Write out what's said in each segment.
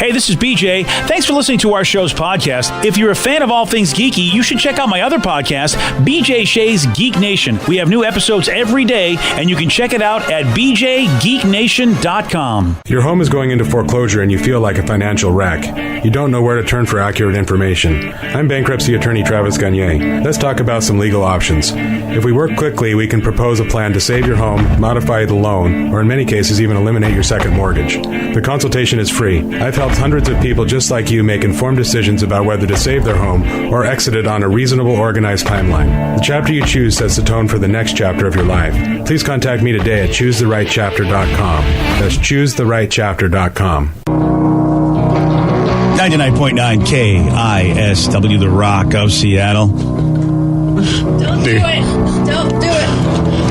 Hey, this is BJ. Thanks for listening to our show's podcast. If you're a fan of all things geeky, you should check out my other podcast, BJ Shea's Geek Nation. We have new episodes every day, and you can check it out at bjgeeknation.com. Your home is going into foreclosure and you feel like a financial wreck. You don't know where to turn for accurate information. I'm bankruptcy attorney Travis Gagne. Let's talk about some legal options. If we work quickly, we can propose a plan to save your home, modify the loan, or in many cases even eliminate your second mortgage. The consultation is free. I've helped hundreds of people just like you make informed decisions about whether to save their home or exit it on a reasonable, organized timeline. The chapter you choose sets the tone for the next chapter of your life. Please contact me today at choosetherightchapter.com. That's choosetherightchapter.com. 99.9 KISW, the Rock of Seattle. Don't do it. Don't do it.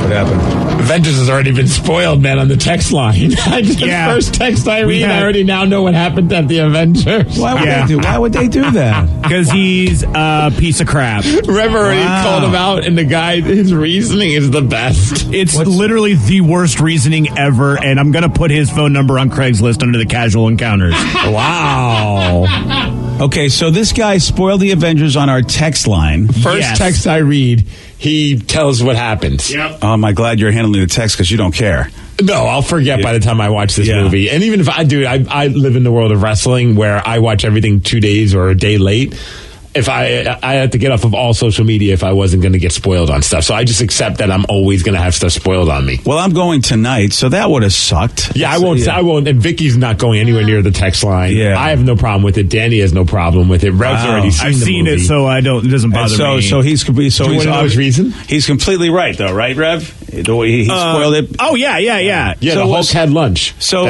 What happened? Avengers has already been spoiled, man, on the text line. The first text I read, I already now know what happened at the Avengers. Why would they do that? Because he's a piece of crap. Trevor already called him out, and the guy, his reasoning is the best. It's literally the worst reasoning ever, and I'm going to put his phone number on Craigslist under the casual encounters. Wow. Okay, so this guy spoiled the Avengers on our text line. First text I read, he tells what happens. Yep. Am I glad you're handling the text because you don't care. No, I'll forget by the time I watch this movie. And even if I do, I live in the world of wrestling where I watch everything 2 days or a day late. If I had to get off of all social media if I wasn't going to get spoiled on stuff. So I just accept that I'm always going to have stuff spoiled on me. Well, I'm going tonight, so that would have sucked. Yeah, I won't. And Vicky's not going anywhere near the text line. Yeah. I have no problem with it. Danny has no problem with it. Rev's already seen I've the seen movie. it, so I don't. It doesn't bother me. So he's Do you want to know his reason? He's completely right, though, right, Rev? The way he spoiled it. Oh yeah. Yeah, So the Hulk had lunch. So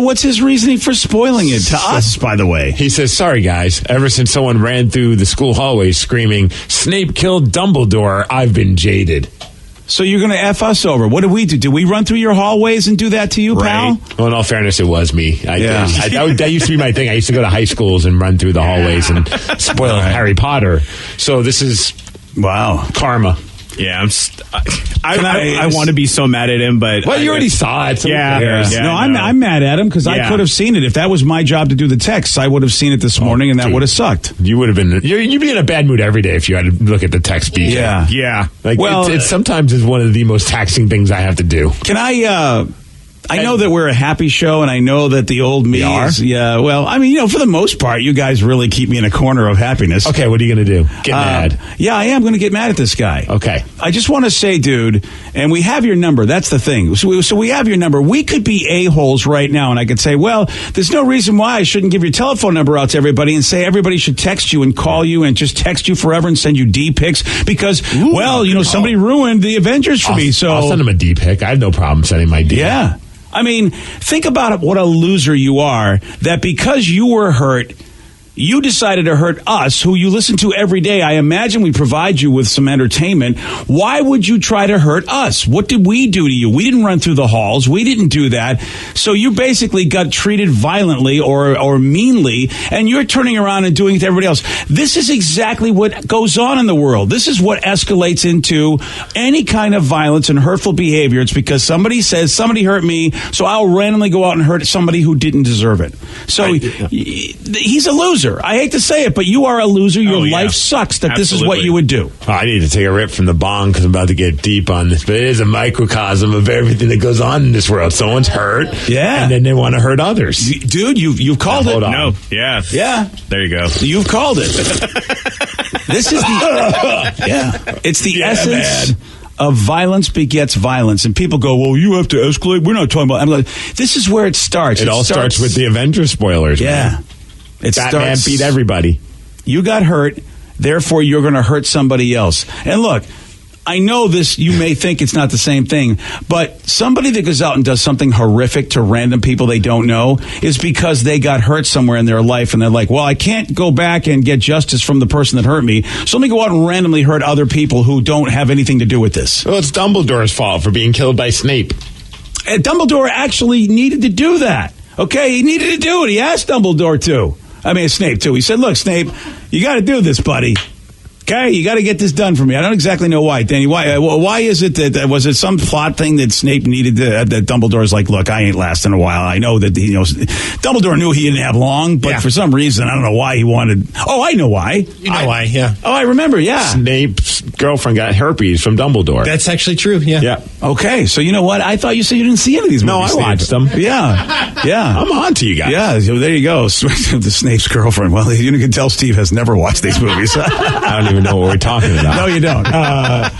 what's his reasoning for spoiling it to us? By the way, he says, "Sorry guys, ever since someone ran through the school hallways screaming, 'Snape killed Dumbledore,' I've been jaded." So you're going to F us over. What did we do? Did we run through your hallways and do that to you, pal? Well, in all fairness, it was me. That used to be my thing. I used to go to high schools and run through the hallways and spoil Harry Potter. So this is karma. Yeah, I want to be so mad at him, but you already saw it. So I'm mad at him because I could have seen it. If that was my job to do the texts, I would have seen it this morning, and that would have sucked. You would have been. You'd be in a bad mood every day if you had to look at the text. BJ. Yeah. It sometimes is one of the most taxing things I have to do. Can I? I know that we're a happy show, and I know that the old me is. Yeah, well, I mean, for the most part, you guys really keep me in a corner of happiness. Okay, what are you going to do? Get mad? Yeah, I am going to get mad at this guy. Okay. I just want to say, dude, and we have your number. That's the thing. So we have your number. We could be a-holes right now, and I could say, well, there's no reason why I shouldn't give your telephone number out to everybody and say everybody should text you and call you and just text you forever and send you D-pics because, somebody ruined the Avengers for me. So I'll send him a D-pic. I have no problem sending my D. Yeah. I mean, think about what a loser you are, that because you were hurt, you decided to hurt us, who you listen to every day. I imagine we provide you with some entertainment. Why would you try to hurt us? What did we do to you? We didn't run through the halls. We didn't do that. So you basically got treated violently or meanly, and you're turning around and doing it to everybody else. This is exactly what goes on in the world. This is what escalates into any kind of violence and hurtful behavior. It's because somebody says, somebody hurt me, so I'll randomly go out and hurt somebody who didn't deserve it. So he's a loser. I hate to say it, but you are a loser. Your life sucks that This is what you would do. I need to take a rip from the bong because I'm about to get deep on this. But it is a microcosm of everything that goes on in this world. Someone's hurt. Yeah. And then they want to hurt others. Dude, you've called it. Hold on. No. Yeah. Yeah. There you go. You've called it. This is it's the essence of violence begets violence. And people go, well, you have to escalate. We're not talking about. I'm like, this is where it starts. It all starts with the Avengers spoilers. Yeah. Man. Batman beat everybody. You got hurt, therefore you're going to hurt somebody else. And look, I know this, you may think it's not the same thing, but somebody that goes out and does something horrific to random people they don't know is because they got hurt somewhere in their life, and they're like, well, I can't go back and get justice from the person that hurt me, so let me go out and randomly hurt other people who don't have anything to do with this. Well, it's Dumbledore's fault for being killed by Snape. And Dumbledore actually needed to do that. Okay, he needed to do it. He asked Dumbledore to. I mean, Snape, too. He said, look, Snape, you got to do this, buddy. Okay, you got to get this done for me. I don't exactly know why, Danny. Why is it that was it some plot thing that Snape needed that Dumbledore's like, look, I ain't lasting a while. I know that Dumbledore knew he didn't have long, but for some reason I don't know why he wanted. Oh, I know why. You know why? Yeah. Oh, I remember. Yeah. Snape's girlfriend got herpes from Dumbledore. That's actually true. Yeah. Yeah. Okay, so you know what? I thought you said you didn't see any of these movies. No, I watched them. Yeah. I'm on to you guys. Yeah, so there you go. The Snape's girlfriend. Well, you can tell Steve has never watched these movies. I don't even know what we're talking about. No, you don't.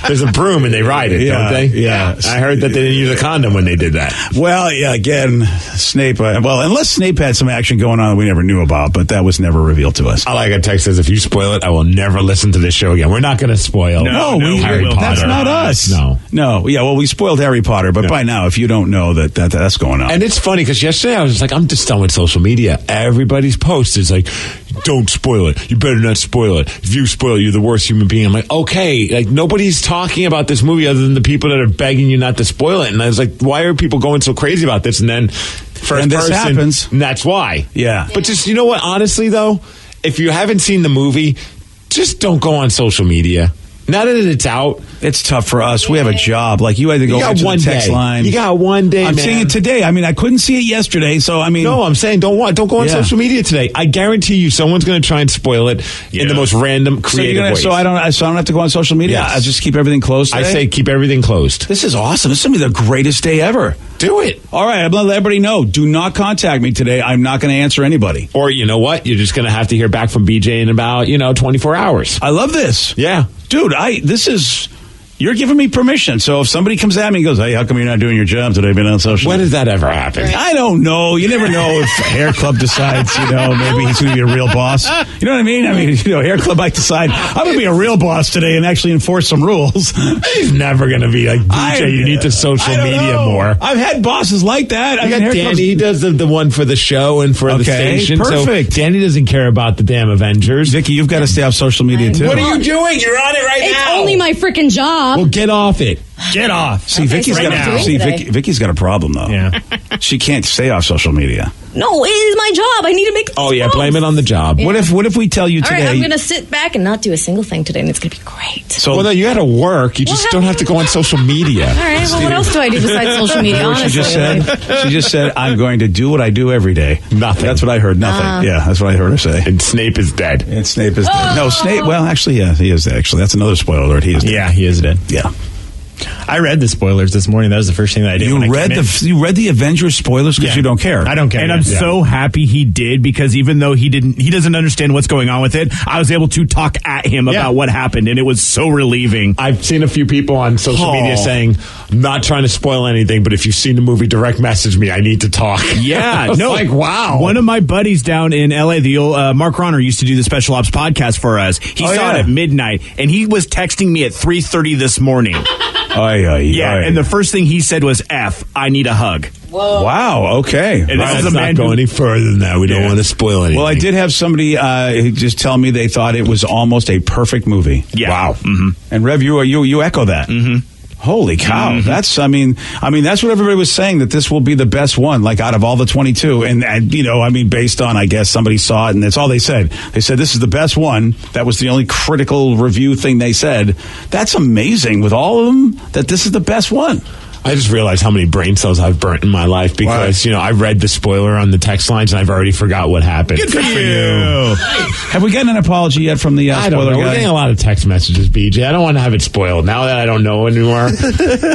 There's a broom and they ride it, don't they? Yeah. I heard that they didn't use a condom when they did that. Well, yeah, again, Snape. Unless Snape had some action going on that we never knew about, but that was never revealed to us. I like a text says, if you spoil it, I will never listen to this show again. We're not going to spoil Harry Potter. That's not us. No. Yeah, well, we spoiled Harry Potter, but by now, if you don't know that's going on. And it's funny because yesterday I was just like, I'm just done with social media. Everybody's post is like, don't spoil it. You better not spoil it. If you spoil it, you're the worst human being. I'm like, okay, like nobody's talking about this movie other than the people that are begging you not to spoil it. And I was like, why are people going so crazy about this? And then first this person, happens. and that's why. Yeah. But just, you know what? Honestly, though, if you haven't seen the movie, just don't go on social media. Now that it's out, it's tough for us. We have a job. Like you had to go into the text line. You got one day. I'm seeing it today. I mean, I couldn't see it yesterday, so I mean, no. I'm saying don't go on social media today. I guarantee you, someone's going to try and spoil it in the most random, creative ways. So I don't have to go on social media. Yes. I just keep everything closed today? I say keep everything closed. This is awesome. This is going to be the greatest day ever. Do it. All right, I'm going to let everybody know. Do not contact me today. I'm not going to answer anybody. Or you know what? You're just going to have to hear back from BJ in about 24 hours. I love this. Yeah, dude. You're giving me permission. So if somebody comes at me and goes, hey, how come you're not doing your job today being on social media? When does that ever happen? I don't know. You never know if Hair Club decides, maybe he's going to be a real boss. You know what I mean? I mean, Hair Club might decide, I'm going to be a real boss today and actually enforce some rules. He's never going to be like, DJ, you need to social media more. I've had bosses like that. I got Danny. He does the one for the show and for the station. Perfect. So Danny doesn't care about the damn Avengers. Vicky, you've got to stay off social media, too. What are you doing? You're on it right now. It's only my freaking job. Well, get off it. Get off. See, Okay, Vicky's Vicky's got a problem, though. Yeah. She can't stay off social media. No, it is my job. I need to make this post. Blame it on the job. Yeah. What if we tell you today? All right, I'm going to sit back and not do a single thing today, and it's going to be great. So, well, no, you got to work. You just don't have to go on social media. All right, well, what else do I do besides social media, honestly? She just said, I'm going to do what I do every day. Nothing. That's what I heard. Nothing. Yeah, that's what I heard her say. And Snape is dead. And Snape is dead. No, Snape, well, actually, yeah, he is actually. That's another spoiler alert. He is dead. Yeah, he is dead. Yeah. I read the spoilers this morning. That was the first thing that I did. You read the Avengers spoilers because you don't care. I don't care. And I'm so happy he did, because even though he doesn't understand what's going on with it, I was able to talk at him about what happened, and it was so relieving. I've seen a few people on social media saying, I'm not trying to spoil anything, but if you've seen the movie, direct message me. I need to talk. Yeah. No. Like, wow. One of my buddies down in LA, the old Mark Ronner, used to do the Special Ops podcast for us. He saw it at midnight, and he was texting me at 3:30 this morning. And the first thing he said was, F, I need a hug. Whoa. Wow, okay. And this is a man go any further than that. We don't want to spoil anything. Well, I did have somebody just tell me they thought it was almost a perfect movie. Yeah. Wow. Mm-hmm. And Rev, you echo that. Mm-hmm. Holy cow. Mm-hmm. That's, I mean, that's what everybody was saying, that this will be the best one, like out of all the 22. And based on, I guess, somebody saw it and that's all they said. They said, this is the best one. That was the only critical review thing they said. That's amazing with all of them, that this is the best one. I just realized how many brain cells I've burnt in my life because, I read the spoiler on the text lines and I've already forgot what happened. Good for you. Have we gotten an apology yet from the I spoiler don't know. guy? We're getting a lot of text messages, BJ. I don't want to have it spoiled now that I don't know anymore.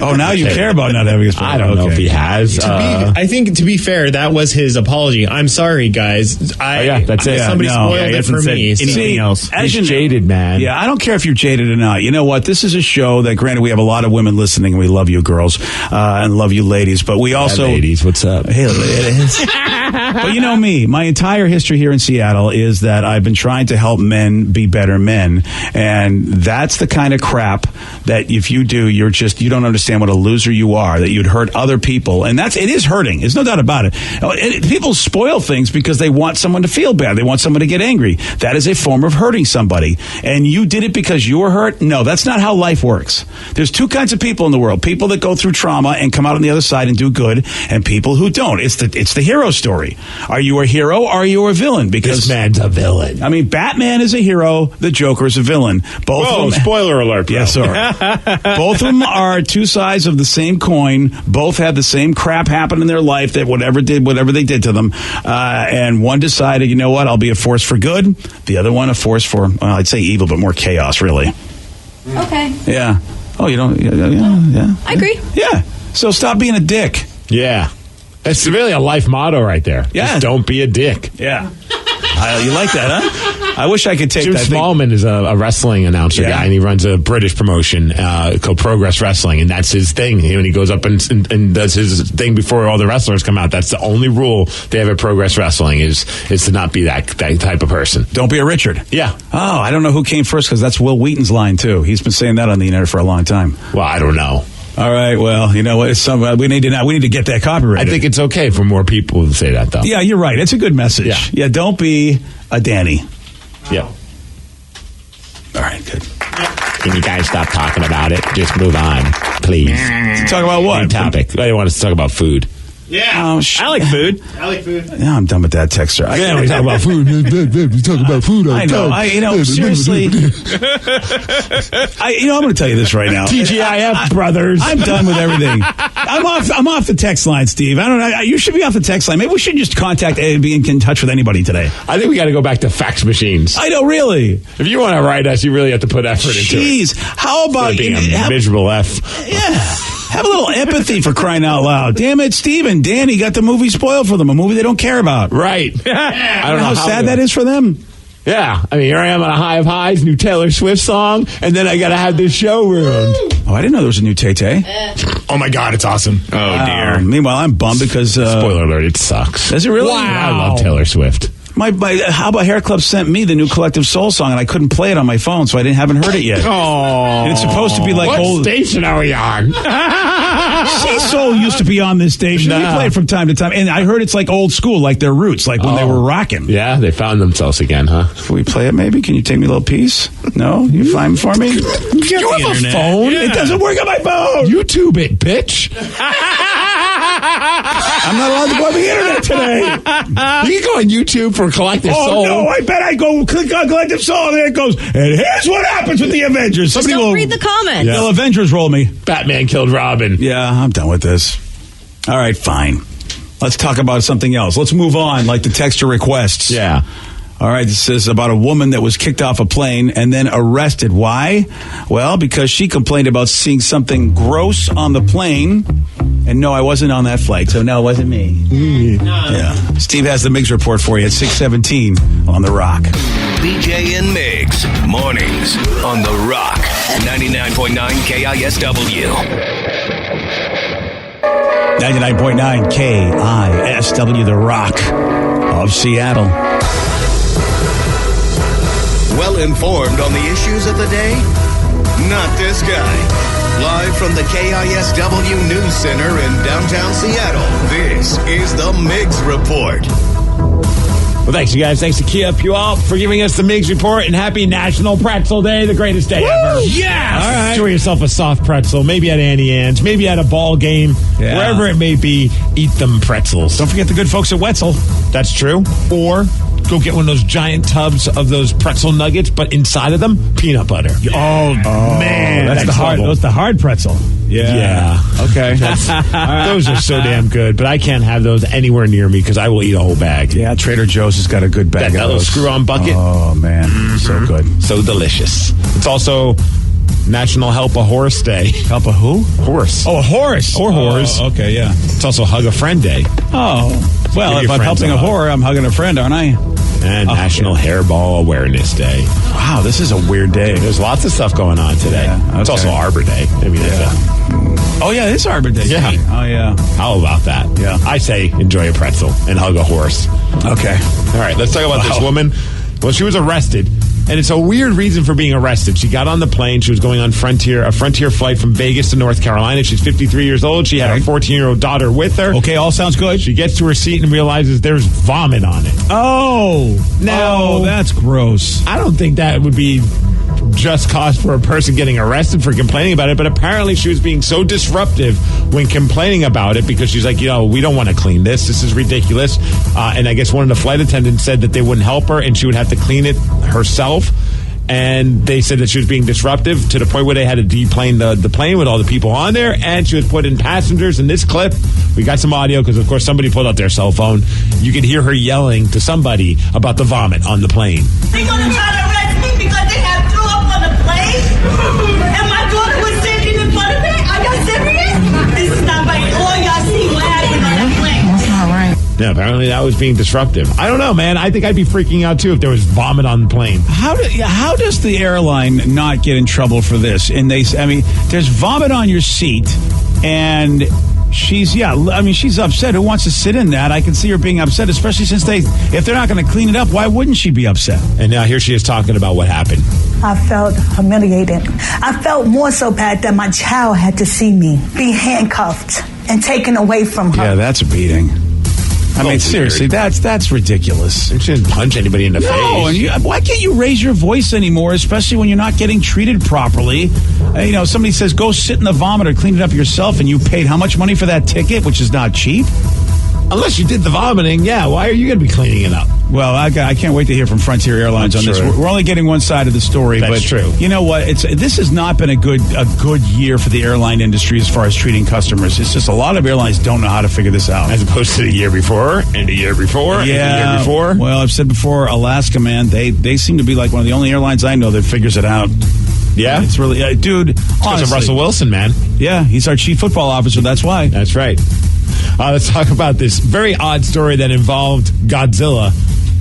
Oh, now you care about not having it spoiled. I don't know if he has. I think, to be fair, that was his apology. I'm sorry, guys. That's it. Somebody spoiled it for me. Anything else? He's jaded, man. Yeah, I don't care if you're jaded or not. You know what? This is a show that, granted, we have a lot of women listening, and we love you girls and love you ladies, but we also... ladies, what's up? Hey, ladies. But you know me, my entire history here in Seattle is that I've been trying to help men be better men, and that's the kind of crap that if you do, you don't understand what a loser you are, that you'd hurt other people, and it is hurting. There's no doubt about it. People spoil things because they want someone to feel bad. They want someone to get angry. That is a form of hurting somebody, and you did it because you were hurt? No, that's not how life works. There's two kinds of people in the world. People that go through trauma and come out on the other side and do good, and people who don't. It's the hero story. Are you a hero or are you a villain? Because this man's a villain. I mean, Batman is a hero. The Joker is a villain. Both of them, spoiler alert, bro. Yes, sir. Both of them are two sides of the same coin. Both had the same crap happen in their life, that whatever they did to them. And one decided, you know what, I'll be a force for good. The other one, a force for, well, I'd say evil, but more chaos, really. Okay. Yeah. Oh, you don't? Yeah. I agree. Yeah. So stop being a dick. Yeah. It's really a life motto right there. Yeah. Just don't be a dick. Yeah. You like that, huh? I wish I could take Jim that. Smallman is a wrestling announcer guy, and he runs a British promotion called Progress Wrestling, and that's his thing. When he goes up and does his thing before all the wrestlers come out, that's the only rule they have at Progress Wrestling is to not be that type of person. Don't be a Richard. Yeah. Oh, I don't know who came first because that's Will Wheaton's line too. He's been saying that on the internet for a long time. Well, I don't know. All right. Well, you know what? We need to get that copyrighted. I think it's okay for more people to say that, though. Yeah, you're right. It's a good message. Yeah. Don't be a Danny. Yeah. All right. Good. Can you guys stop talking about it? Just move on, please. Talk about what? New topic. I want us to talk about food. Yeah. Oh, I like food. I like food. Yeah, I'm done with that texter. Yeah, we talk about food. We talk about food. I know. Seriously. I'm going to tell you this right now. TGIF, brothers. I'm done with everything. I'm off the text line, Steve. I don't know. You should be off the text line. Maybe we should just contact and be in touch with anybody today. I think we got to go back to fax machines. I know, really. If you want to write us, you really have to put effort into it. Jeez, how about being a miserable F? Yeah. Have a little empathy for crying out loud. Damn it, Steve and Danny got the movie spoiled for them, a movie they don't care about. Right. I don't know how sad that is for them. Yeah. I mean, here I am on a high of highs, new Taylor Swift song, and then I got to have this show ruined. Oh, I didn't know there was a new Tay-Tay. Oh, my God, it's awesome. Oh, dear. Meanwhile, I'm bummed because... Spoiler alert, it sucks. Does it really? Wow. I love Taylor Swift. My How About Hair Club sent me the new Collective Soul song, and I couldn't play it on my phone, so I haven't heard it yet. Oh, and it's supposed to be like what old. Station are we on? Sea Soul used to be on this station. We play it from time to time, and I heard it's like old school, like their roots, like when they were rocking. Yeah, they found themselves again, huh? Can we play it? Maybe? Can you take me a little piece? No, you find for me? You have a phone? Yeah. It doesn't work on my phone. YouTube it, bitch. I'm not allowed to go on the internet today. You can go on YouTube for Collective Soul. Oh, no, I bet I go click on Collective Soul, and there it goes. And here's what happens with the Avengers. Just don't read the comments. They'll Avengers roll me. Batman killed Robin. Yeah, I'm done with this. All right, fine. Let's talk about something else. Let's move on, like the texture requests. Yeah. All right, this is about a woman that was kicked off a plane and then arrested. Why? Well, because she complained about seeing something gross on the plane. And no, I wasn't on that flight, so no, it wasn't me. Yeah. Steve has the Miggs report for you at 6:17 on The Rock. BJ and Miggs, mornings on The Rock, 99.9 KISW. 99.9 KISW, The Rock of Seattle. Well informed on the issues of the day? Not this guy. Live from the KISW News Center in downtown Seattle, this is the Miggs Report. Well, thanks, you guys. Thanks to Key Up You All for giving us the Miggs Report, and happy National Pretzel Day, the greatest day ever. Yes! All right. Enjoy yourself a soft pretzel, maybe at Annie Ann's, maybe at a ball game, wherever it may be, eat them pretzels. Don't forget the good folks at Wetzel. That's true. Or go get one of those giant tubs of those pretzel nuggets, but inside of them, peanut butter. Oh man. That's the hard pretzel. Yeah. Okay. Those are so damn good, but I can't have those anywhere near me because I will eat a whole bag. Yeah, Trader Joe's has got a good bag that of little those. screw-on bucket. Oh, man. So good. So delicious. It's also National Help a Horse Day. Help a who? Horse. Oh, a horse. Or whores. Oh, okay, yeah. It's also Hug a Friend Day. Oh. Well, Give if your I'm friends helping a whore, I'm hugging a friend, aren't I? And National Hairball Awareness Day. Wow, this is a weird day. There's lots of stuff going on today. Yeah, okay. It's also Arbor Day. I mean, Oh, yeah, it's Arbor Day. Yeah. Oh, yeah. How about that? Yeah. I say enjoy a pretzel and hug a horse. Okay. All right, let's talk about this woman. Well, she was arrested, and it's a weird reason for being arrested. She got on the plane. She was going on a Frontier flight from Vegas to North Carolina. She's 53 years old. She had her 14-year-old daughter with her. Okay, all sounds good. She gets to her seat and realizes there's vomit on it. Oh. Now, that's gross. I don't think that would be just cause for a person getting arrested for complaining about it, but apparently she was being so disruptive when complaining about it because she's like, we don't want to clean this. This is ridiculous. And I guess one of the flight attendants said that they wouldn't help her and she would have to clean it herself. And they said that she was being disruptive to the point where they had to deplane the plane with all the people on there, and she was putting passengers. In this clip, we got some audio because, of course, somebody pulled out their cell phone. You can hear her yelling to somebody about the vomit on the plane. They're going to try to arrest me because they have threw up on the plane, and my daughter was sitting in front of me. Are y'all serious? This is not right. All y'all see what happened on the plane. That's not right. Yeah, apparently that was being disruptive. I don't know, man. I think I'd be freaking out, too, if there was vomit on the plane. How does the airline not get in trouble for this? And there's vomit on your seat, and she's upset. Who wants to sit in that? I can see her being upset, especially since if they're not going to clean it up, why wouldn't she be upset? And now here she is talking about what happened. I felt humiliated. I felt more so bad that my child had to see me be handcuffed and taken away from her. Yeah, that's a beating. I mean, seriously, that's ridiculous. You shouldn't punch anybody in the face. And why can't you raise your voice anymore, especially when you're not getting treated properly? Somebody says, go sit in the vomit or clean it up yourself, and you paid how much money for that ticket, which is not cheap? Unless you did the vomiting, why are you going to be cleaning it up? Well, I can't wait to hear from Frontier Airlines on this. We're only getting one side of the story. That's true. You know what? This has not been a good year for the airline industry as far as treating customers. It's just a lot of airlines don't know how to figure this out. As opposed to the year before, and the year before, and the year before. Well, I've said before, Alaska, man, they seem to be like one of the only airlines I know that figures it out. Yeah? It's really, dude, because of Russell Wilson, man. Yeah, he's our chief football officer, that's why. That's right. Let's talk about this very odd story that involved Godzilla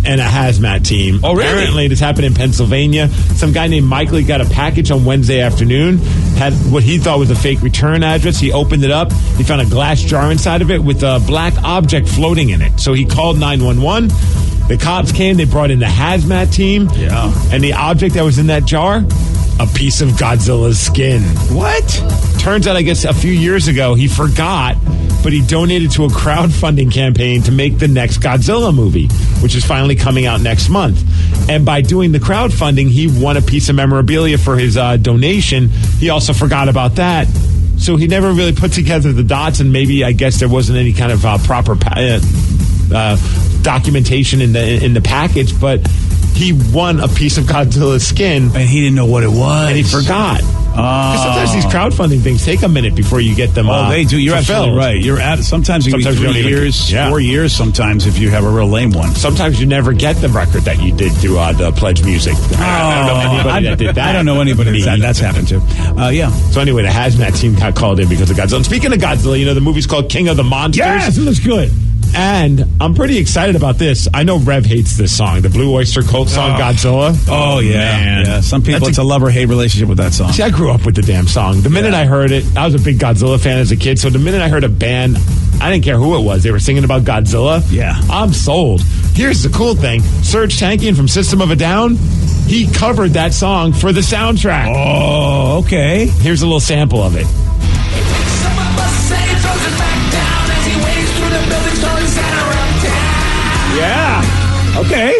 and a hazmat team. Oh, really? Apparently, this happened in Pennsylvania. Some guy named Michael got a package on Wednesday afternoon, had what he thought was a fake return address. He opened it up. He found a glass jar inside of it with a black object floating in it. So he called 911. The cops came. They brought in the hazmat team. Yeah. And the object that was in that jar, a piece of Godzilla's skin. What? Turns out, I guess, a few years ago, he forgot, but he donated to a crowdfunding campaign to make the next Godzilla movie, which is finally coming out next month. And by doing the crowdfunding, he won a piece of memorabilia for his donation. He also forgot about that. So he never really put together the dots, and maybe, I guess, there wasn't any kind of proper documentation in the package, but he won a piece of Godzilla's skin. And he didn't know what it was. And he forgot. Because sometimes these crowdfunding things take a minute before you get them. Oh, they do. You're fulfilled. absolutely right. Sometimes it can be 3 years, 4 years. Sometimes if you have a real lame one. Sometimes you never get the record that you did through the pledge music. I don't know anybody that did that. I don't know anybody that's happened to. Yeah. So anyway, the hazmat team got called in because of Godzilla. And speaking of Godzilla, the movie's called King of the Monsters. Yes, it looks good. And I'm pretty excited about this. I know Rev hates this song, the Blue Oyster Cult song, Godzilla. Oh, yeah. Man. Yeah. Some people, it's a love-or-hate relationship with that song. See, I grew up with the damn song. The minute I heard it, I was a big Godzilla fan as a kid, so the minute I heard a band, I didn't care who it was, they were singing about Godzilla. Yeah. I'm sold. Here's the cool thing. Serge Tankian from System of a Down, he covered that song for the soundtrack. Oh, okay. Here's a little sample of it. Yeah. Okay.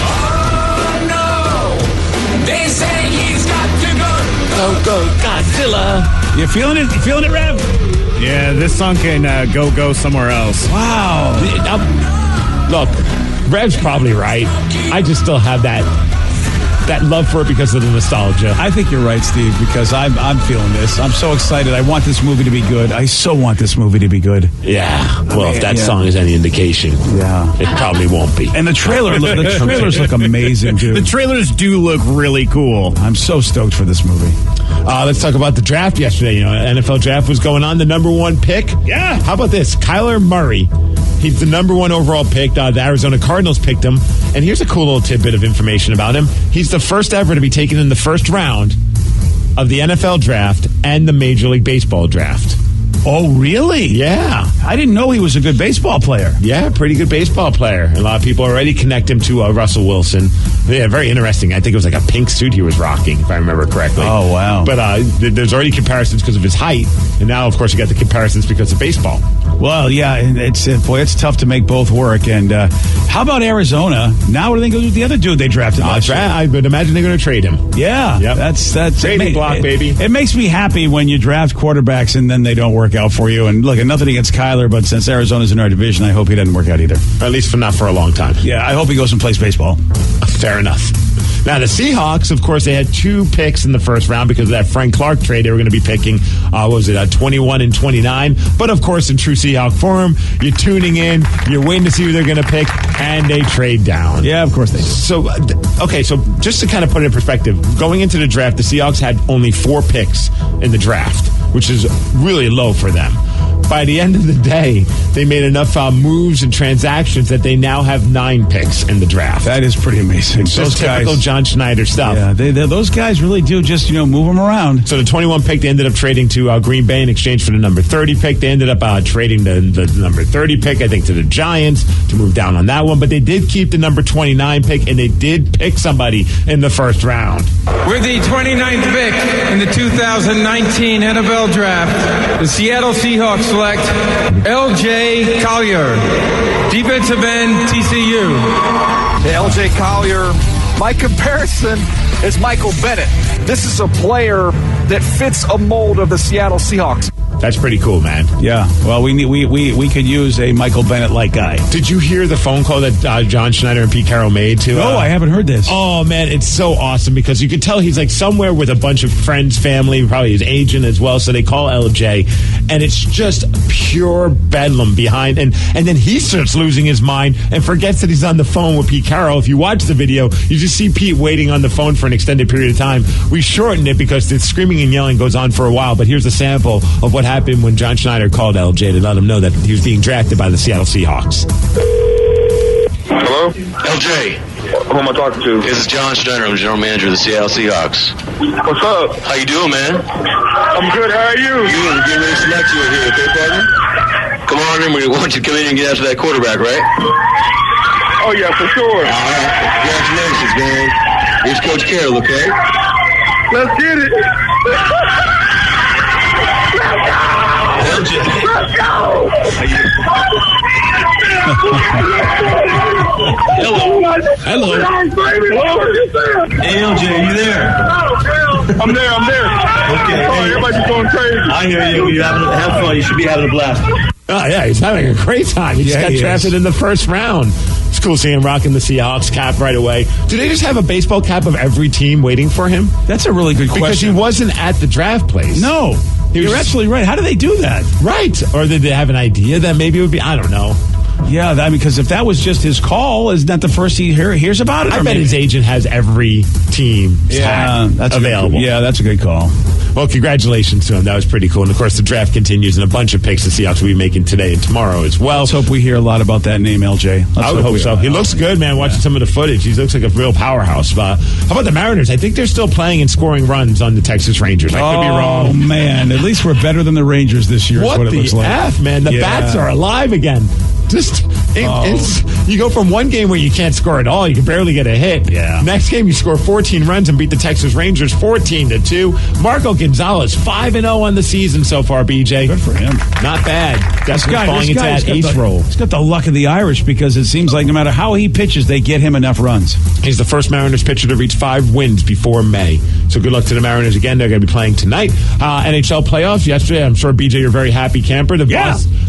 Oh, no. They say he's got to go. Go, Godzilla. You feeling it? You feeling it, Rev? Yeah, this song can go somewhere else. Wow. Look, Rev's probably right. I just still have that love for it because of the nostalgia. I think you're right, Steve, because I'm feeling this. I'm so excited. I want this movie to be good. I so want this movie to be good. Yeah. Well, if that song is any indication, it probably won't be. And the trailers look amazing, dude. The trailers do look really cool. I'm so stoked for this movie. Let's talk about the draft yesterday. NFL draft was going on. The number one pick. Yeah. How about this? Kyler Murray. He's the number one overall pick. The Arizona Cardinals picked him. And here's a cool little tidbit of information about him. He's the first ever to be taken in the first round of the NFL draft and the Major League Baseball draft. Oh, really? Yeah. I didn't know he was a good baseball player. Yeah, pretty good baseball player. A lot of people already connect him to Russell Wilson. Yeah, very interesting. I think it was like a pink suit he was rocking, if I remember correctly. Oh, wow. But there's already comparisons because of his height, and now, of course, you got the comparisons because of baseball. Well, yeah, it's tough to make both work. And how about Arizona? Now what do they go do with the other dude they drafted last year? I would imagine they're going to trade him. Yeah, yep. That's trading block, baby. It makes me happy when you draft quarterbacks and then they don't work out for you. And look, nothing against Kyler, but since Arizona's in our division, I hope he doesn't work out either. Or at least not for a long time. Yeah, I hope he goes and plays baseball. Fair enough. Now, the Seahawks, of course, they had 2 picks in the first round because of that Frank Clark trade. They were going to be picking, 21 and 29. But, of course, in true Seahawk form, you're tuning in, you're waiting to see who they're going to pick, and they trade down. Yeah, of course they do. So, so just to kind of put it in perspective, going into the draft, the Seahawks had only 4 picks in the draft, which is really low for them. By the end of the day, they made enough moves and transactions that they now have 9 picks in the draft. That is pretty amazing. Those typical John Schneider stuff. Yeah, those guys really do just, move them around. So the 21 pick, they ended up trading to Green Bay in exchange for the number 30 pick. They ended up trading the number 30 pick, I think, to the Giants to move down on that one. But they did keep the number 29 pick, and they did pick somebody in the first round. With the 29th pick in the 2019 NFL Draft, the Seattle Seahawks select L.J. Collier, defensive end, TCU. L.J. Collier, my comparison is Michael Bennett. This is a player that fits a mold of the Seattle Seahawks. That's pretty cool, man. Yeah. Well, we could use a Michael Bennett-like guy. Did you hear the phone call that John Schneider and Pete Carroll made to? No, I haven't heard this. Oh, man, it's so awesome because you could tell he's like somewhere with a bunch of friends, family, probably his agent as well. So they call LJ, and it's just pure bedlam behind. And then he starts losing his mind and forgets that he's on the phone with Pete Carroll. If you watch the video, you just see Pete waiting on the phone for an extended period of time. We shortened it because the screaming and yelling goes on for a while. But here's a sample of what happened when John Schneider called LJ to let him know that he was being drafted by the Seattle Seahawks. Hello? LJ. Who am I talking to? This is John Schneider. I'm general manager of the Seattle Seahawks. What's up? How you doing, man? I'm good. How are you? You and get ready to select you here, okay, partner? Come on in. We want you to come in and get after that quarterback, right? Oh, yeah, for sure. All right. Congratulations, man. Here's Coach Carroll, okay? Let's get it. LJ. Let's go. Hello. Hey, LJ, are you there? I'm there. Okay. Oh, everybody's going crazy. I hear you. You're have fun. You should be having a blast. Oh, yeah, he's having a great time. He just got drafted in the first round. It's cool seeing him rocking the Seahawks cap right away. Do they just have a baseball cap of every team waiting for him? That's a really good question. Because he wasn't at the draft place. No. You're absolutely right. How do they do that? Right. Or did they have an idea that maybe it would be, I don't know. Yeah, because if that was just his call, isn't that the first he hears about it? I bet his agent has every team that's available. That's a good call. Well, congratulations to him. That was pretty cool. And, of course, the draft continues, and a bunch of picks the Seahawks will be making today and tomorrow as well. Let's hope we hear a lot about that name, LJ. I would hope so. He looks good, man, watching some of the footage. He looks like a real powerhouse. How about the Mariners? I think they're still playing and scoring runs on the Texas Rangers. I could be wrong. Oh, man. At least we're better than the Rangers this year. What is what it looks like. F, man? The bats are alive again. You go from one game where you can't score at all, you can barely get a hit. Yeah. Next game, you score 14 runs and beat the Texas Rangers 14-2. Marco Gonzalez 5-0 on the season so far. BJ, good for him. Not bad. That's falling into that ace role. He's got the luck of the Irish because it seems like no matter how he pitches, they get him enough runs. He's the first Mariners pitcher to reach 5 wins before May. So good luck to the Mariners again. They're going to be playing tonight. NHL playoffs yesterday. I'm sure BJ, you're a very happy camper.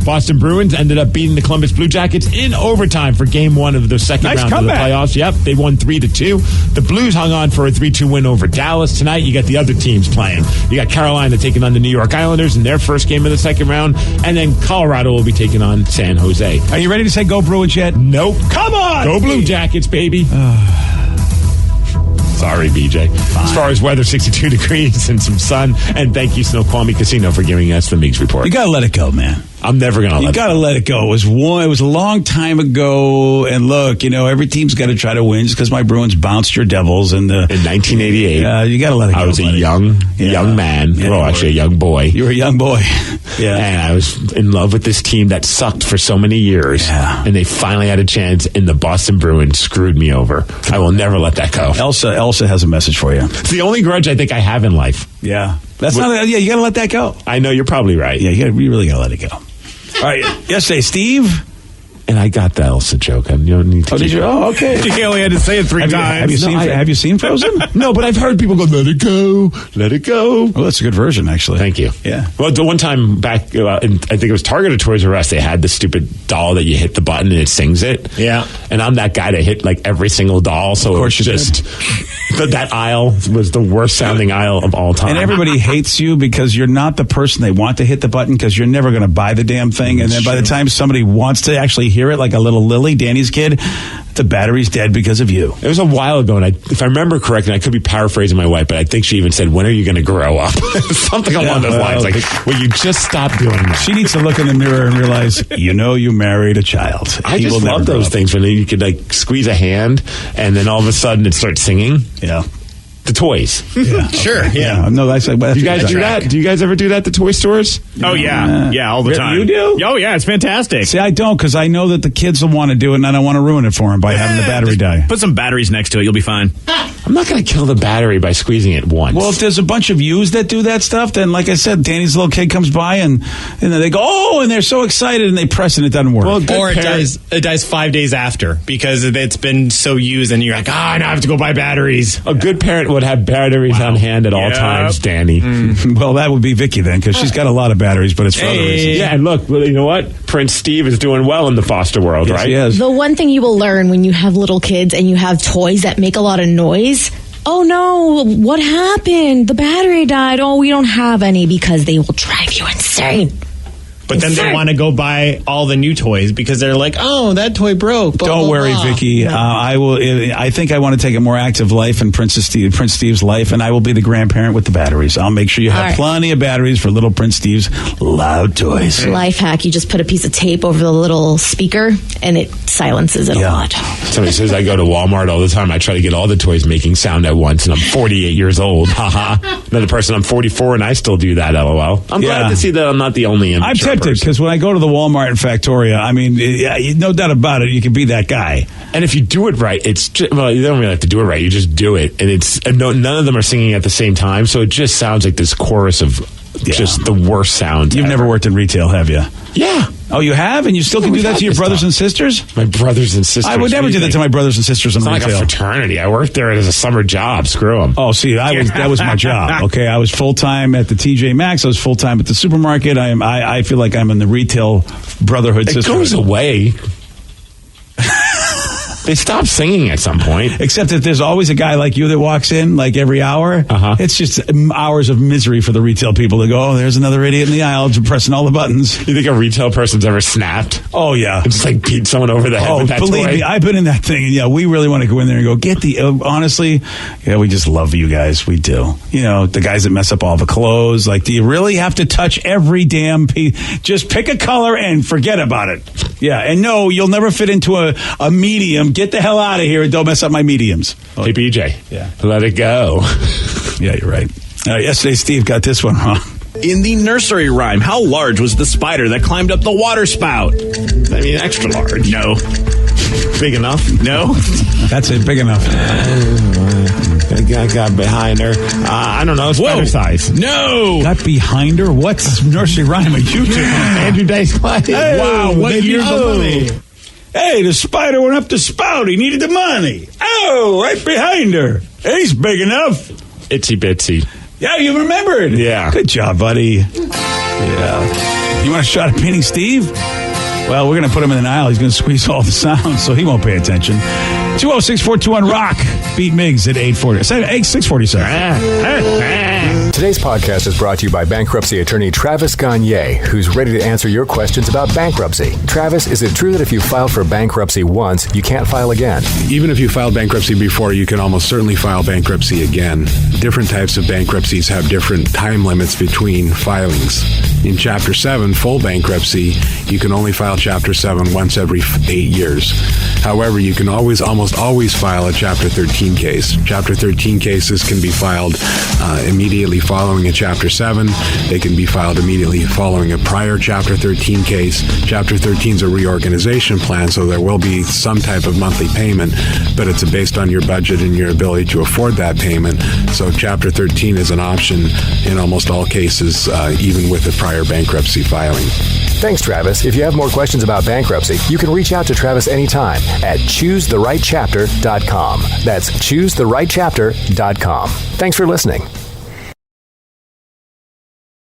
Boston Bruins ended up beating the Columbus Blue Jackets in overtime for Game 1 of the second round comeback. Of the playoffs. Yep, they won 3-2. The Blues hung on for a 3-2 win over Dallas. Tonight, you got the other teams playing. You got Carolina taking on the New York Islanders in their first game of the second round, and then Colorado will be taking on San Jose. Are you ready to say go Bruins yet? Nope. Come on! Go Blue Jackets, baby. Sorry, BJ. Fine. As far as weather, 62 degrees and some sun. And thank you, Snoqualmie Casino, for giving us the Meeks Report. You got to let it go, man. I'm never going to let it go. You got to let it go. It was a long time ago. And look, every team's got to try to win just because my Bruins bounced your Devils in 1988. You got to let it go. I was a young man. Yeah, well, actually a young boy. You were a young boy. Yeah. And I was in love with this team that sucked for so many years. Yeah. And they finally had a chance, and the Boston Bruins screwed me over. I will never let that go. Elsa has a message for you. It's the only grudge I think I have in life. Yeah. You got to let that go. I know, you're probably right. Yeah, you really got to let it go. All right. Yesterday, Steve. And I got the Elsa joke. You don't need to. Oh, did you? Oh, okay. You only had to say it 3 times. Have you seen Frozen? No, but I've heard people go, let it go, let it go. Well, that's a good version, actually. Thank you. Yeah. Well, the one time back, I think it was Target or Toys R Us, they had the stupid doll that you hit the button and it sings it. Yeah. And I'm that guy that hit like every single doll. So of course it was just that aisle was the worst sounding aisle of all time. And everybody hates you because you're not the person they want to hit the button because you're never going to buy the damn thing. And then by the time somebody wants to actually hear it, like a little Lily, Danny's kid, the battery's dead because of you. It was a while ago, and if I remember correctly, I could be paraphrasing my wife, but I think she even said, when are you going to grow up? Something along those lines. Like, will you just stop doing that? She needs to look in the mirror and realize, you married a child. I just love those things when you could like squeeze a hand, and then all of a sudden it starts singing. Yeah. The toys. Yeah. Sure, yeah. No, that's like, you guys do that? Do you guys ever do that at the toy stores? Oh, yeah. Yeah, all the time. You do? Oh, yeah, it's fantastic. See, I don't because I know that the kids will want to do it and I don't want to ruin it for them by having the battery die. Put some batteries next to it. You'll be fine. I'm not going to kill the battery by squeezing it once. Well, if there's a bunch of yous that do that stuff, then like I said, Danny's little kid comes by and then they go, oh, and they're so excited and they press and it doesn't work. Well, or it dies 5 days after because it's been so used and you're like, now I have to go buy batteries. A good parent would have batteries on hand at all times, Danny. Well, that would be Vicky then because she's got a lot of batteries, but it's for other reasons. Yeah, and look, you know what? Prince Steve is doing well in the foster world, right? Yes. The one thing you will learn when you have little kids and you have toys that make a lot of noise, oh no, what happened? The battery died. Oh, we don't have any because they will drive you insane. But then they want to go buy all the new toys because they're like, oh, that toy broke. Blah, Don't blah, worry, blah. Vicky. No. I will. I think I want to take a more active life in Prince Steve's life, and I will be the grandparent with the batteries. I'll make sure you have plenty of batteries for little Prince Steve's loud toys. Life hack: you just put a piece of tape over the little speaker, and it silences it a lot. Somebody says I go to Walmart all the time. I try to get all the toys making sound at once, and I'm 48 years old. Haha. Another person, I'm 44, and I still do that. LOL. I'm glad to see that I'm not the only immature I'm tempted because when I go to the Walmart in Factoria, I mean, no doubt about it, you can be that guy. And if you do it right, it's just, well, you don't really have to do it right. You just do it, and none of them are singing at the same time, so it just sounds like this chorus of just the worst sound. You've never worked in retail, have you? Yeah. Oh, you have? And you still can do that to your brothers and sisters? My brothers and sisters. I would never do that to my brothers and sisters in retail. It's not like a fraternity. I worked there as a summer job. Screw them. Oh, see, that was my job. Okay, I was full-time at the TJ Maxx. I was full-time at the supermarket. I feel like I'm in the retail brotherhood system. It goes away. They stop singing at some point. Except that there's always a guy like you that walks in like every hour. It's just hours of misery for the retail people to go, oh, there's another idiot in the aisle pressing all the buttons. You think a retail person's ever snapped? Oh, yeah. And just like beat someone over the head with that believe toy? me, I've been in that thing. And we really want to go in there and go, get the, honestly, we just love you guys. We do. The guys that mess up all the clothes. Like, do you really have to touch every damn piece? Just pick a color and forget about it. Yeah. And no, you'll never fit into a medium. Get the hell out of here and don't mess up my mediums. Hey, BJ. Let it go. Yeah, you're right. Yesterday, Steve got this one wrong. In the nursery rhyme, how large was the spider that climbed up the water spout? I mean, extra large. No. Big enough? No. That's it, big enough. I got behind her. I don't know, spider size. No. Got behind her? What nursery rhyme are you doing? Andrew Dice Clay. Hey, wow, what year's the money? Hey, the spider went up the spout. He needed the money. Oh, right behind her. He's big enough. Itsy bitsy. Yeah, you remembered. Yeah. Good job, buddy. Yeah. You want a shot at painting Steve? Well, we're going to put him in an aisle. He's going to squeeze all the sounds, so he won't pay attention. 206-421-ROCK. Beat Miggs at 8:40. 6:47. Today's podcast is brought to you by bankruptcy attorney Travis Gagne, who's ready to answer your questions about bankruptcy. Travis, is it true that if you filed for bankruptcy once, you can't file again? Even if you filed bankruptcy before, you can almost certainly file bankruptcy again. Different types of bankruptcies have different time limits between filings. In Chapter 7, full bankruptcy, you can only file Chapter 7 once every 8 years. However, you can almost always file a Chapter 13 case. Chapter 13 cases can be filed immediately following a Chapter 7. They can be filed immediately following a prior Chapter 13 case. Chapter 13 is a reorganization plan, so there will be some type of monthly payment, but it's based on your budget and your ability to afford that payment. So Chapter 13 is an option in almost all cases, even with a prior bankruptcy filing. Thanks, Travis. If you have more questions about bankruptcy, you can reach out to Travis anytime at choosetherightchapter.com. That's choosetherightchapter.com. Thanks for listening.